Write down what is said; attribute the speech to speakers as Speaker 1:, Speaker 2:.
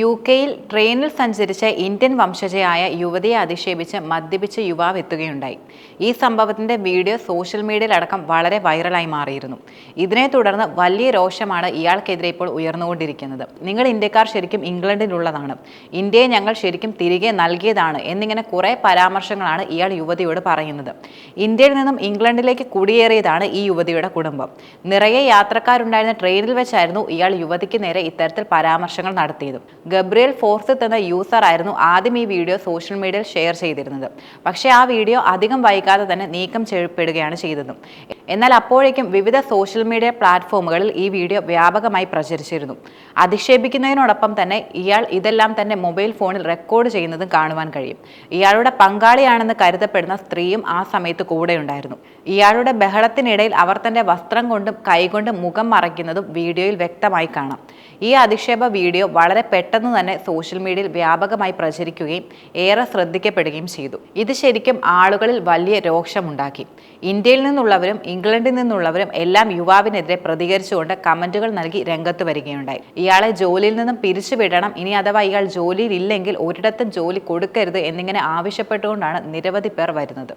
Speaker 1: യുകെയിൽ ട്രെയിനിൽ സഞ്ചരിച്ച ഇന്ത്യൻ വംശജയായ യുവതിയെ അധിക്ഷേപിച്ച് മദ്യപിച്ച യുവാവ് എത്തുകയുണ്ടായി. ഈ സംഭവത്തിന്റെ വീഡിയോ സോഷ്യൽ മീഡിയയിലടക്കം വളരെ വൈറലായി മാറിയിരുന്നു. ഇതിനെ തുടർന്ന് വലിയ രോഷമാണ് ഇയാൾക്കെതിരെ ഇപ്പോൾ ഉയർന്നുകൊണ്ടിരിക്കുന്നത്. നിങ്ങൾ ഇന്ത്യക്കാർ ശരിക്കും ഇംഗ്ലണ്ടിലുള്ളതാണ്, ഇന്ത്യയെ ഞങ്ങൾ ശരിക്കും തിരികെ നൽകിയതാണ് എന്നിങ്ങനെ കുറെ പരാമർശങ്ങളാണ് ഇയാൾ യുവതിയോട് പറയുന്നത്. ഇന്ത്യയിൽ നിന്നും ഇംഗ്ലണ്ടിലേക്ക് കുടിയേറിയതാണ് ഈ യുവതിയുടെ കുടുംബം. നിറയെ യാത്രക്കാരുണ്ടായിരുന്ന ട്രെയിനിൽ വെച്ചായിരുന്നു ഇയാൾ യുവതിക്ക് നേരെ ഇത്തരത്തിൽ പരാമർശങ്ങൾ നടത്തിയത്. ഗബ്രിയേൽ ഫോർസിത്ത് എന്ന യൂസർ ആയിരുന്നു ആദ്യം ഈ വീഡിയോ സോഷ്യൽ മീഡിയയിൽ ഷെയർ ചെയ്തിരുന്നത്. പക്ഷേ ആ വീഡിയോ അധികം വൈകാതെ തന്നെ നീക്കം ചെയ്യപ്പെടുകയാണ് ചെയ്തത്. എന്നാൽ അപ്പോഴേക്കും വിവിധ സോഷ്യൽ മീഡിയ പ്ലാറ്റ്ഫോമുകളിൽ ഈ വീഡിയോ വ്യാപകമായി പ്രചരിച്ചിരുന്നു. അധിക്ഷേപിക്കുന്നതിനോടൊപ്പം തന്നെ ഇയാൾ ഇതെല്ലാം തന്നെ മൊബൈൽ ഫോണിൽ റെക്കോർഡ് ചെയ്യുന്നതും കാണുവാൻ കഴിയും. ഇയാളുടെ പങ്കാളിയാണെന്ന് കരുതപ്പെടുന്ന സ്ത്രീയും ആ സമയത്ത് കൂടെയുണ്ടായിരുന്നു. ഇയാളുടെ ബഹളത്തിനിടയിൽ അവർ തന്റെ വസ്ത്രം കൊണ്ടും കൈകൊണ്ടും മുഖം മറയ്ക്കുന്നതും വീഡിയോയിൽ വ്യക്തമായി കാണാം. ഈ അധിക്ഷേപ വീഡിയോ വളരെ പെട്ടെന്ന് തന്നെ സോഷ്യൽ മീഡിയയിൽ വ്യാപകമായി പ്രചരിക്കുകയും ഏറെ ശ്രദ്ധിക്കപ്പെടുകയും ചെയ്തു. ഇത് ശരിക്കും ആളുകളിൽ വലിയ രോഷമുണ്ടാക്കി. ഇന്ത്യയിൽ നിന്നുള്ളവരും ഇംഗ്ലണ്ടിൽ നിന്നുള്ളവരും എല്ലാം യുവാവിനെതിരെ പ്രതികരിച്ചുകൊണ്ട് കമന്റുകൾ നൽകി രംഗത്ത് വരികയുണ്ടായി. ഇയാളെ ജോലിയിൽ നിന്നും പിരിച്ചുവിടണം, ഇനി അഥവാ ഇയാൾ ജോലിയിൽ ഇല്ലെങ്കിൽ ഒരിടത്തും ജോലി കൊടുക്കരുത് എന്നിങ്ങനെ ആവശ്യപ്പെട്ടുകൊണ്ടാണ് നിരവധി പേർ വരുന്നത്.